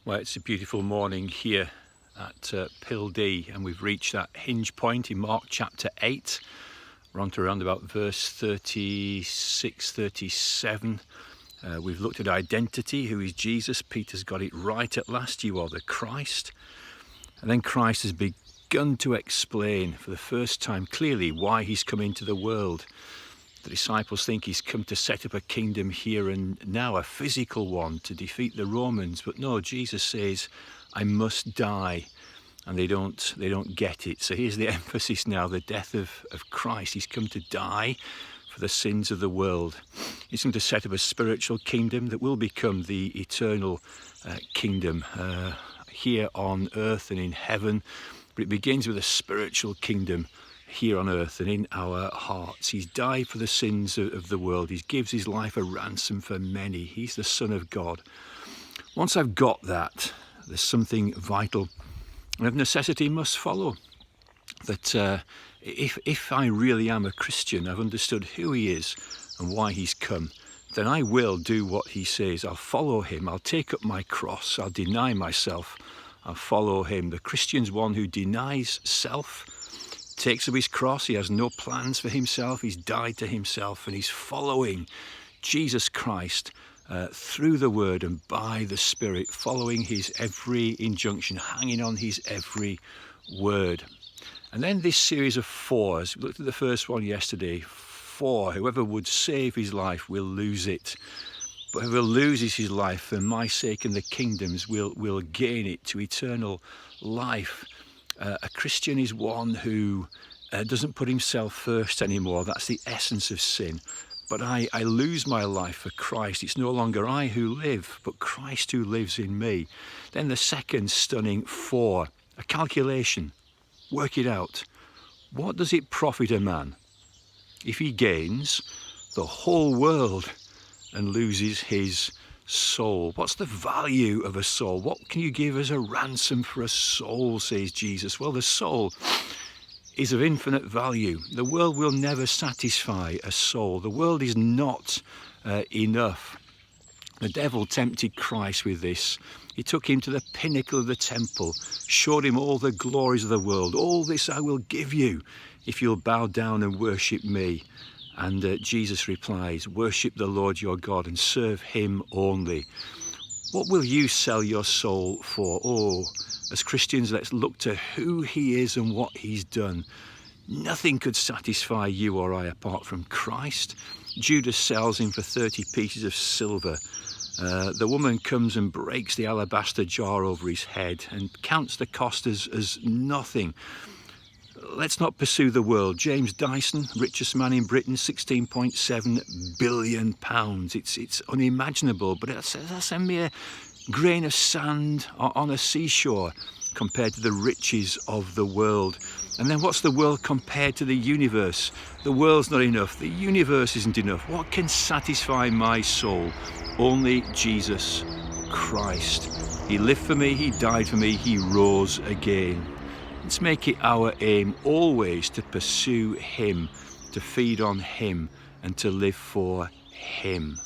Well, it's a beautiful morning here at Pill D, and we've reached that hinge point in Mark chapter 8. We're on to around about verse 36, 37. We've looked at identity, who is Jesus. Peter's got it right at last. You are the Christ. And then Christ has begun to explain for the first time clearly why he's come into the world. The disciples think he's come to set up a kingdom here and now, a physical one, to defeat the Romans. But no, Jesus says, I must die. And they don't get it. So here's the emphasis now, the death of Christ. He's come to die for the sins of the world. He's come to set up a spiritual kingdom that will become the eternal kingdom here on earth and in heaven. But it begins with a spiritual kingdom here on earth and in our hearts. He's died for the sins of the world. He gives his life a ransom for many. He's the Son of God. Once I've got that, there's something vital and of necessity must follow. That if I really am a Christian, I've understood who he is and why he's come, then I will do what he says. I'll follow him. I'll take up my cross. I'll deny myself. I'll follow him. The Christian's one who denies self, takes up his cross. He has no plans for himself. He's died to himself and he's following Jesus Christ through the word and by the Spirit, following his every injunction, hanging on his every word. And then this series of fours. We looked at the first one yesterday. 4, whoever would save his life will lose it. But whoever loses his life for my sake and the kingdom's will gain it to eternal life. A Christian is one who doesn't put himself first anymore. That's the essence of sin. But I lose my life for Christ. It's no longer I who live, but Christ who lives in me. Then the second stunning 4, a calculation. Work it out. What does it profit a man if he gains the whole world and loses his soul? What's the value of a soul? What can you give as a ransom for a soul, says Jesus? Well, the soul is of infinite value. The world will never satisfy a soul. The world is not enough. The devil tempted Christ with this. He took him to the pinnacle of the temple, showed him all the glories of the world. All this I will give you if you'll bow down and worship me. And Jesus replies, worship the Lord your God and serve him only. What will you sell your soul for? Oh, as Christians, let's look to who he is and what he's done. Nothing could satisfy you or I apart from Christ. Judas sells him for 30 pieces of silver. The woman comes and breaks the alabaster jar over his head and counts the cost as nothing. Let's not pursue the world. James Dyson, richest man in Britain, £16.7 billion. It's unimaginable, but that's a mere grain of sand on a seashore compared to the riches of the world. And then what's the world compared to the universe? The world's not enough. The universe isn't enough. What can satisfy my soul? Only Jesus Christ. He lived for me, he died for me, he rose again. Let's make it our aim always to pursue him, to feed on him, and to live for him.